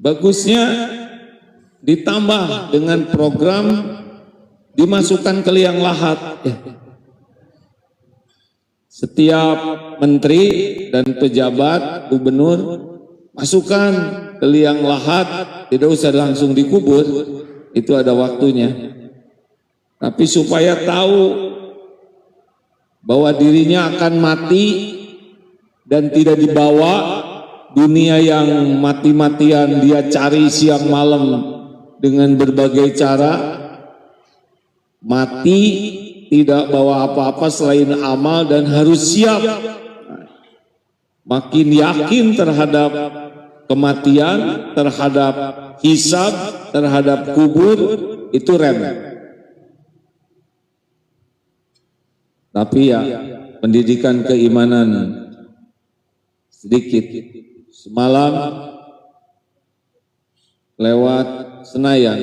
Bagusnya ditambah dengan program dimasukkan ke liang lahat. Setiap menteri dan pejabat, gubernur, masukkan ke liang lahat, tidak usah langsung dikubur, itu ada waktunya. Tapi supaya tahu bahwa dirinya akan mati dan tidak dibawa dunia yang mati-matian dia cari siang malam dengan berbagai cara, mati tidak bawa apa-apa selain amal dan harus siap. Makin yakin terhadap kematian, terhadap hisab, terhadap kubur, itu rem. Tapi ya pendidikan keimanan sedikit. Semalam lewat Senayan,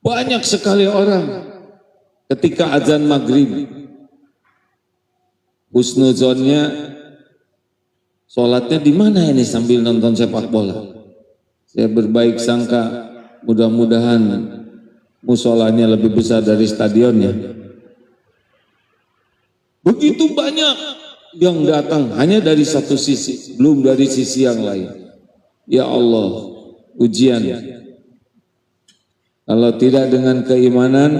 banyak sekali orang ketika azan maghrib, husnuzonnya sholatnya di mana ini sambil nonton sepak bola. Saya berbaik sangka mudah-mudahan musolanya lebih besar dari stadionnya. Begitu banyak yang datang hanya dari satu sisi, belum dari sisi yang lain. Ya Allah, ujian. Kalau tidak dengan keimanan,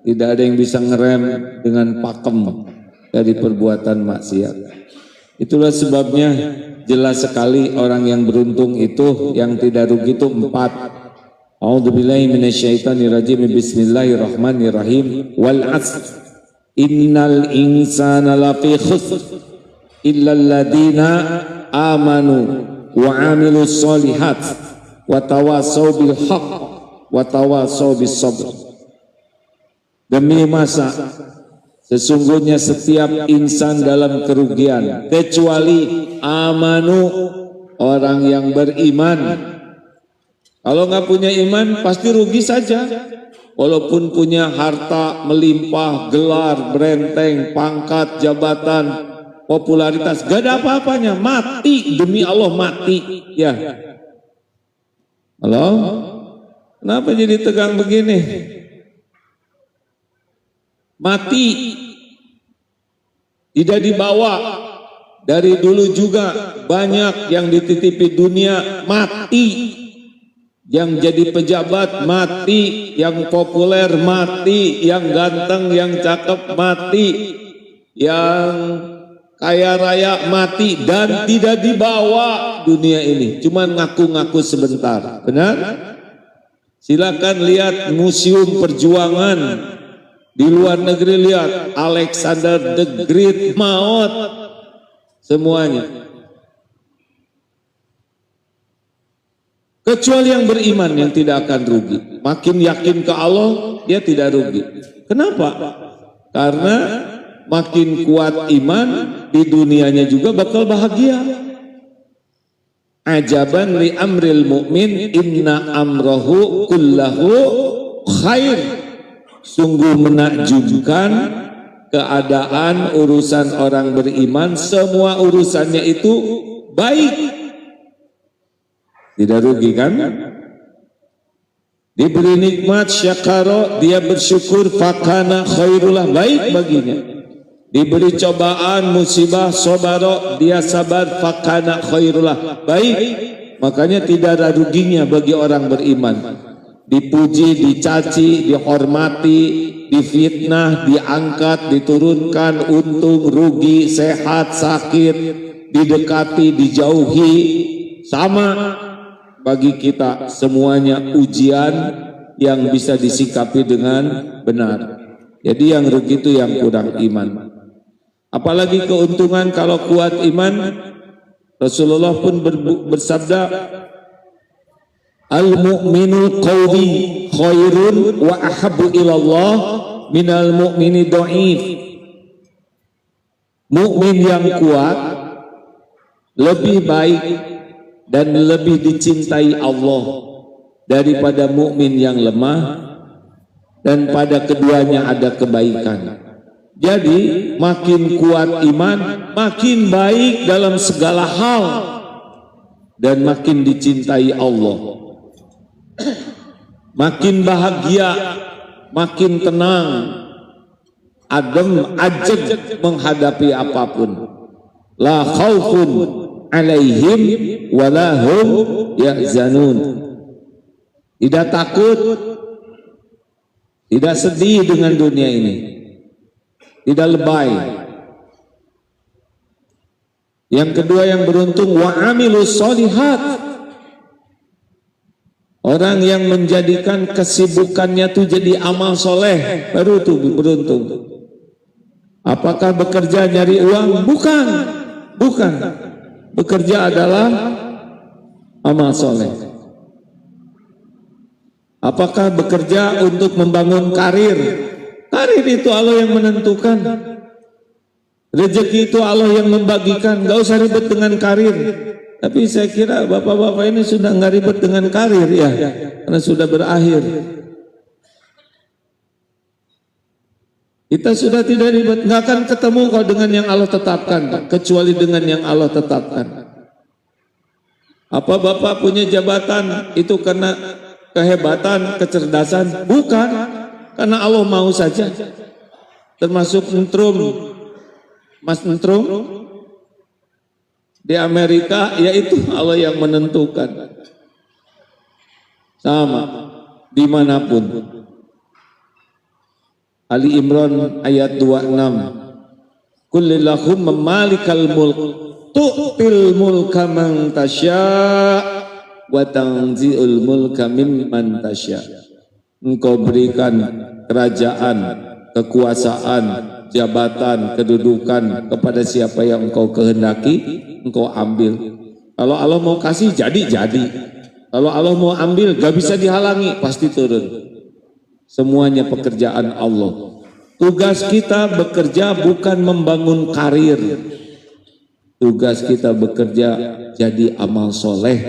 tidak ada yang bisa ngerem dengan pakem dari perbuatan maksiat. Itulah sebabnya jelas sekali orang yang beruntung itu, yang tidak rugi itu 4. A'udzubillahi minasyaitonirrajim. Bismillahirrahmanirrahim. Wal 'asr. Innal insana lafi khusr illa alladziina amanu wa 'amilus sholihat wa tawassaw bil haqq wa tawassaw bis sabr. Demi masa sesungguhnya setiap insan dalam kerugian kecuali amanu, orang yang beriman. Kalau nggak punya iman pasti rugi saja. Walaupun punya harta melimpah, gelar, berenteng, pangkat, jabatan, popularitas, gak ada apa-apanya, mati, demi Allah mati. Ya, halo, kenapa jadi tegang begini? Mati, tidak dibawa. Dari dulu juga banyak yang dititipi dunia mati. Yang jadi pejabat mati, yang populer mati, yang ganteng, yang cakep mati, yang kaya raya mati, dan tidak dibawa dunia ini, cuman ngaku-ngaku sebentar. Benar? Silakan lihat museum perjuangan di luar negeri, lihat Alexander the Great, maut semuanya. Kecuali yang beriman yang tidak akan rugi. Makin yakin ke Allah, dia tidak rugi. Kenapa? Karena makin kuat iman, di dunianya juga bakal bahagia. Ajaban li amril mu'min inna amrohu kullahu khair. Sungguh menakjubkan keadaan urusan orang beriman, semua urusannya itu baik. Tidak rugi kan? Diberi nikmat syakaro, dia bersyukur, fakana khairullah, baik baginya. Diberi cobaan, musibah, sobaro, dia sabar, fakana khairullah, baik. Makanya tidak ada ruginya bagi orang beriman. Dipuji, dicaci, dihormati, difitnah, diangkat, diturunkan, untung, rugi, sehat, sakit, didekati, dijauhi, sama. Bagi kita semuanya ujian yang bisa disikapi dengan benar. Jadi yang rugi itu yang kurang iman. Apalagi keuntungan kalau kuat iman. Rasulullah pun bersabda, al-mu'minul qawi khairun wa ahabbu ilallah minal mu'mini dhaif. Mukmin yang kuat lebih baik dan lebih dicintai Allah daripada mukmin yang lemah, dan pada keduanya ada kebaikan. Jadi makin kuat iman, makin baik dalam segala hal. dan makin dicintai Allah. Makin bahagia, makin tenang, adem, ajeg menghadapi apapun. La khaufun alaihim wala hum yahzanun. Tidak takut, tidak sedih dengan dunia ini, tidak lebay. Yang kedua yang beruntung, wa amilus sholihat. Orang yang menjadikan kesibukannya itu jadi amal soleh, baru itu beruntung. Apakah bekerja nyari uang? Bukan, bukan. Bekerja adalah amal soleh. Apakah bekerja untuk membangun karir? Karir itu Allah yang menentukan. Rezeki itu Allah yang membagikan. Gak usah ribet dengan karir. Tapi saya kira bapak-bapak ini sudah nggak ribet dengan karir ya, karena sudah berakhir. Kita sudah tidak ribet, nggak akan ketemu kok dengan yang Allah tetapkan, kecuali dengan yang Allah tetapkan. Apa bapak punya jabatan itu karena kehebatan, kecerdasan? Bukan, karena Allah mau saja. Termasuk Nentrum, Mas Nentrum di Amerika, yaitu Allah yang menentukan. Sama dimanapun. Ali Imran ayat 26. Kullillahumma malikal mulk tu'til mulka man tasya' wa tanzi'ul mulka mimman tasya'. Engkau berikan kerajaan, kekuasaan, jabatan, kedudukan kepada siapa yang engkau kehendaki, engkau ambil. Kalau Allah mau kasih, jadi. Kalau Allah mau ambil, gak bisa dihalangi, pasti turun. Semuanya pekerjaan Allah. Tugas kita bekerja bukan membangun karir. Tugas kita bekerja jadi amal soleh.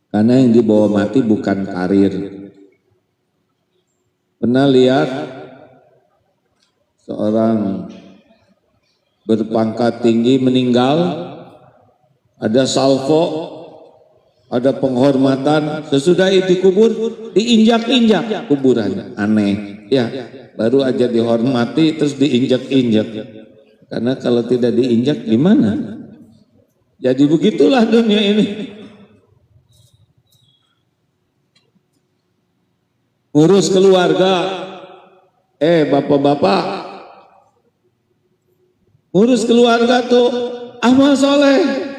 Karena yang dibawa mati bukan karir. Pernah lihat seorang berpangkat tinggi meninggal, ada salvo, ada penghormatan, sesudah itu kubur diinjak-injak kuburan. Aneh ya, baru aja dihormati terus diinjak-injak. Karena kalau tidak diinjak gimana? Jadi begitulah dunia ini. Ngurus keluarga, bapak-bapak, ngurus keluarga tuh amal soleh.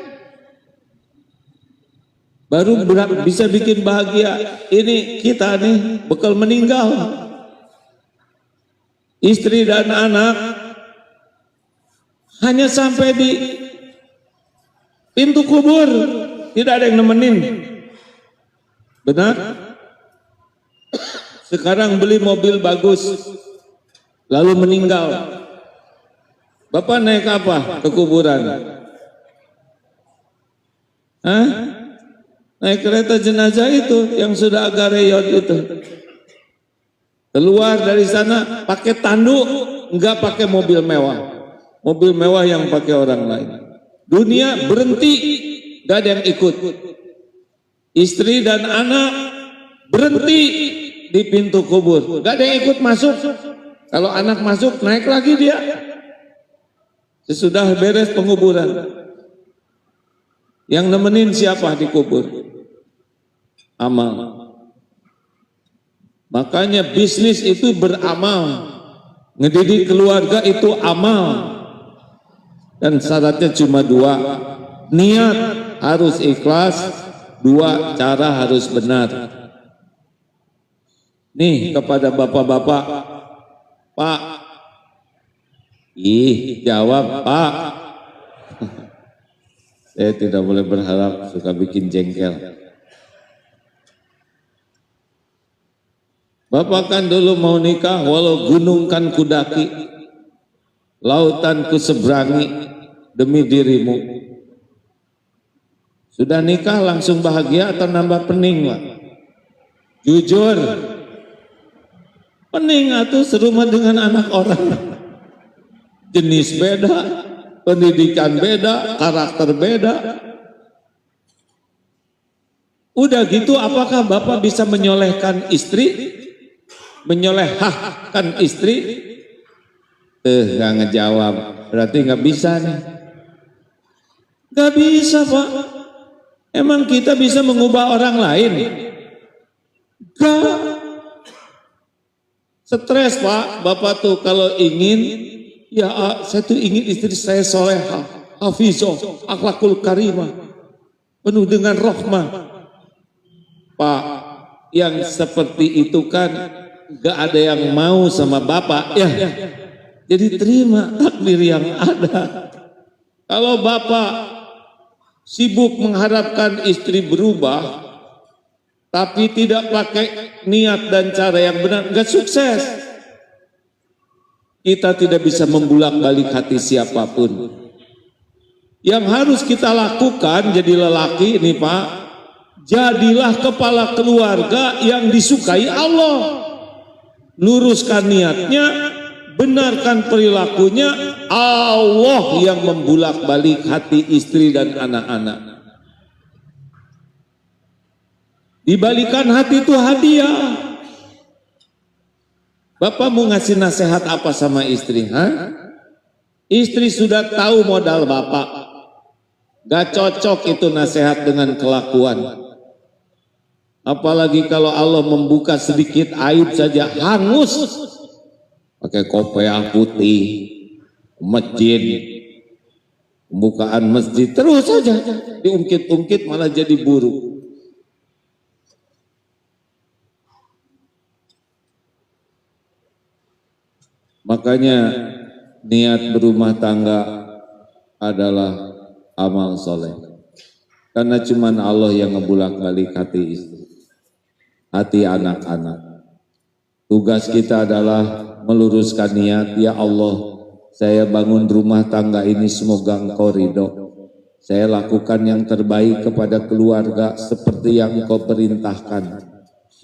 Baru bisa bikin bahagia. Ini kita nih bekal meninggal. Istri dan anak hanya sampai di pintu kubur, tidak ada yang nemenin. Benar? Sekarang beli mobil bagus, lalu meninggal. Bapak naik apa ke kuburan? Hah? Naik kereta jenazah itu yang sudah agak reyot itu. Keluar dari sana pakai tanduk, enggak pakai mobil mewah. Mobil mewah yang pakai orang lain. Dunia berhenti, enggak ada yang ikut. Istri dan anak berhenti di pintu kubur, enggak ada yang ikut masuk. Kalau anak masuk, naik lagi dia. Sesudah beres penguburan. Yang nemenin siapa di kubur? Amal. Makanya bisnis itu beramal, ngedidik keluarga itu amal, dan syaratnya cuma dua, niat harus ikhlas, dua cara harus benar. Nih kepada bapak-bapak, Pak, jawab Pak. Saya tidak boleh berharap, suka bikin jengkel. Bapak kan dulu mau nikah, walau gunung kan kudaki, lautan ku seberangi demi dirimu. Sudah nikah langsung bahagia atau nambah pening, Pak? Jujur, pening atau serumah dengan anak orang, jenis beda, pendidikan beda, karakter beda. Udah gitu apakah Bapak bisa menyolehkan istri? Menyolehkan istri? Nggak ngejawab. Berarti nggak bisa nih. Nggak bisa Pak. Emang kita bisa mengubah orang lain? Nggak. Stres Pak. Bapak tuh kalau ingin, ya saya tuh ingin istri saya solehah, hafizah, akhlakul karimah, penuh dengan rahmah. Pak, yang seperti itu kan gak ada yang mau sama Bapak ya. Jadi terima takdir yang ada. Kalau Bapak sibuk mengharapkan istri berubah, tapi tidak pakai niat dan cara yang benar, gak sukses. Kita tidak bisa membulak-balik hati siapapun. Yang harus kita lakukan jadi lelaki ini Pak, jadilah kepala keluarga yang disukai Allah. Luruskan niatnya, benarkan perilakunya, Allah yang membulak-balik hati istri dan anak-anak. Dibalikan hati itu hadiah. Bapak mau ngasih nasihat apa sama istri? Istri sudah tahu modal Bapak. Gak cocok itu nasihat dengan kelakuan. Apalagi kalau Allah membuka sedikit aib saja hangus. Pakai kopiah putih, masjid, pembukaan masjid terus saja diungkit-ungkit malah jadi buruk. Makanya niat berumah tangga adalah amal soleh. Karena cuma Allah yang ngebulak-balik hati istri, hati anak-anak. Tugas kita adalah meluruskan niat. Ya Allah, saya bangun rumah tangga ini semoga Engkau ridho. Saya lakukan yang terbaik kepada keluarga seperti yang Engkau perintahkan.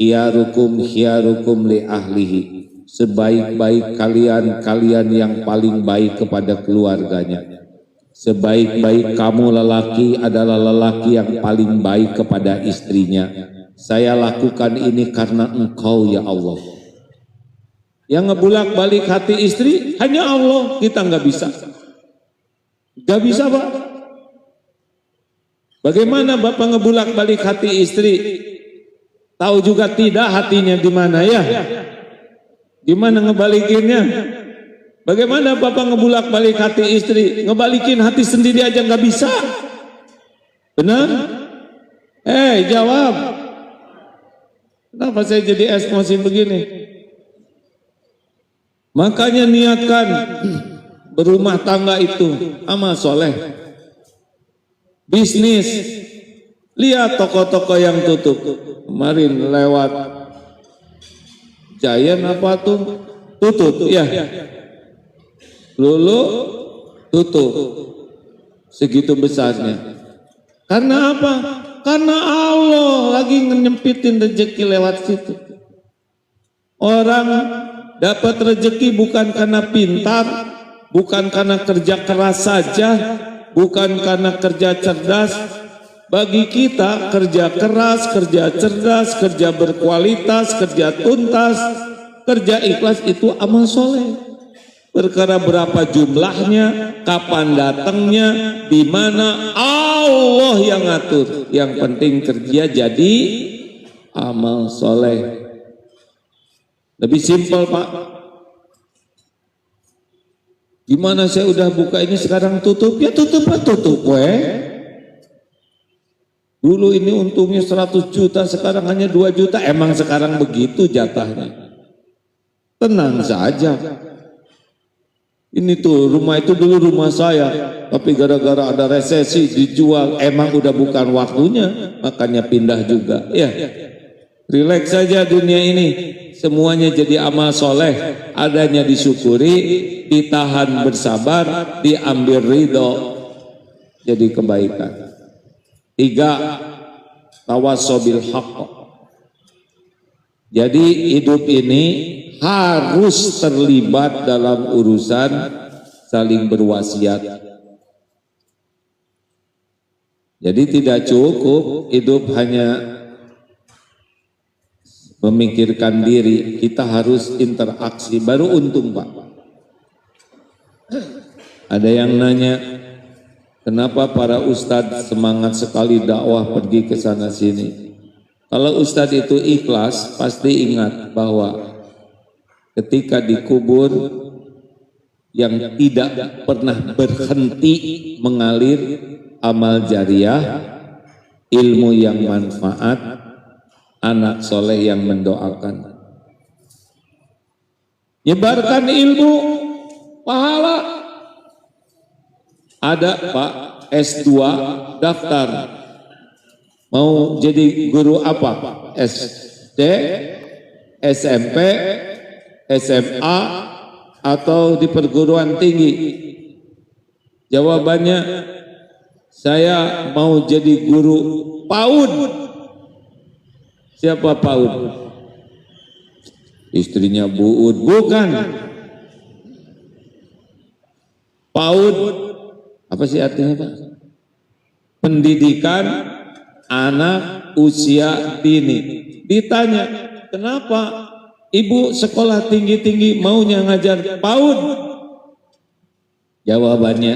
Khiyarukum li ahlihi. Sebaik-baik kalian yang paling baik kepada keluarganya. Sebaik-baik kamu lelaki adalah lelaki yang paling baik kepada istrinya. Saya lakukan ini karena Engkau ya Allah. Yang ngebulak-balik hati istri hanya Allah, kita nggak bisa. Nggak bisa Pak. Bagaimana Bapak ngebulak-balik hati istri? Tahu juga tidak hatinya di mana ya? Gimana ngebalikinnya? Bagaimana Bapak ngebulak-balik hati istri? Ngebalikin hati sendiri aja nggak bisa. Benar? Jawab. Kenapa saya jadi emosi begini? Makanya niatkan berumah tangga itu amal soleh. Bisnis, lihat toko-toko yang tutup. Kemarin lewat Giant apa tuh? Tutup ya. Lulu tutup. Segitu besarnya. Karena apa? Karena Allah lagi nyempitin rezeki lewat situ. Orang dapat rezeki bukan karena pintar, bukan karena kerja keras saja, bukan karena kerja cerdas. Bagi kita kerja keras, kerja cerdas, kerja berkualitas, kerja tuntas, kerja ikhlas itu amal soleh. Perkara berapa jumlahnya, kapan datangnya, di mana Allah yang ngatur. Yang penting kerja jadi amal soleh. Lebih simpel Pak. Gimana saya udah buka ini sekarang tutup? Ya tutup weh. Dulu ini untungnya 100 juta, sekarang hanya 2 juta. Emang sekarang begitu jatahnya? Tenang saja. Ini tuh rumah itu dulu rumah saya, tapi gara-gara ada resesi dijual. Emang udah bukan waktunya, makanya pindah juga. Ya, rileks saja dunia ini. Semuanya jadi amal soleh, adanya disyukuri, ditahan bersabar, diambil ridho, jadi kebaikan. 3, tawasobil haqq. Jadi hidup ini harus terlibat dalam urusan saling berwasiat, Jadi tidak cukup hidup hanya memikirkan diri, kita harus interaksi, baru untung Pak. Ada yang nanya, kenapa para ustadz semangat sekali dakwah pergi ke sana sini? Kalau ustadz itu ikhlas, pasti ingat bahwa ketika dikubur yang tidak pernah berhenti mengalir amal jariah, ilmu yang manfaat, anak soleh yang mendoakan. Nyebarkan ilmu, pahala. Ada Pak S2 daftar, mau jadi guru apa? SD, SMP, SMA, atau di perguruan tinggi? Jawabannya, saya mau jadi guru PAUD. Siapa PAUD? Istrinya Bu Ud. Bukan. PAUD apa sih artinya Pak? Pendidikan anak usia dini. Ditanya, kenapa ibu sekolah tinggi-tinggi maunya ngajar PAUD? Jawabannya,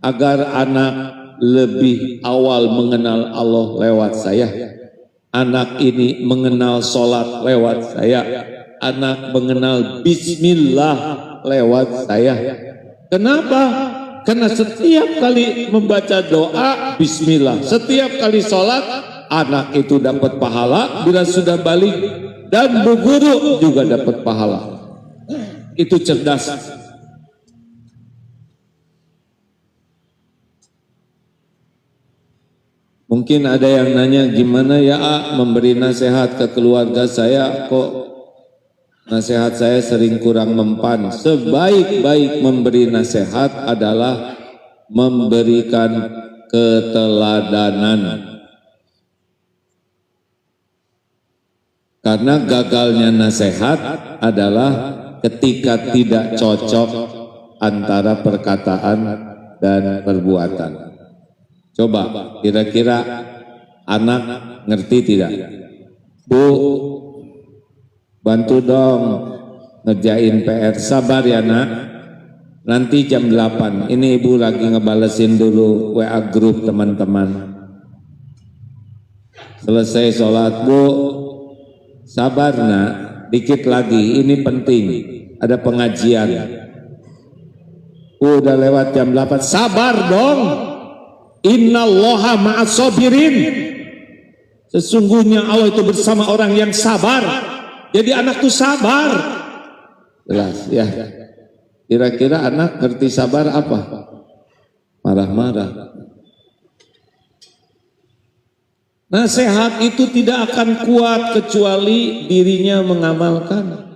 agar anak lebih awal mengenal Allah lewat saya. Anak ini mengenal sholat lewat saya. Anak mengenal bismillah lewat saya. Kenapa? Karena setiap kali membaca doa bismillah, setiap kali sholat anak itu dapat pahala, bila sudah balik, dan bu guru juga dapat pahala. Itu cerdas. Mungkin ada yang nanya, gimana ya memberi nasihat ke keluarga saya, kok nasihat saya sering kurang mempan. Sebaik-baik memberi nasihat adalah memberikan keteladanan. Karena gagalnya nasihat adalah ketika tidak cocok antara perkataan dan perbuatan. Coba, kira-kira anak ngerti tidak? Bu, bantu dong ngerjain PR, sabar ya nak, nanti jam 8, ini ibu lagi ngebalesin dulu WA grup teman-teman. Selesai sholat, Bu, sabar nak, dikit lagi, ini penting, ada pengajian. Udah lewat jam 8, sabar dong, innallaha ma'as sabirin, sesungguhnya Allah itu bersama orang yang sabar. Jadi anak tuh sabar. Jelas ya. Kira-kira anak ngerti sabar apa? Marah-marah. Nasihat itu tidak akan kuat kecuali dirinya mengamalkan.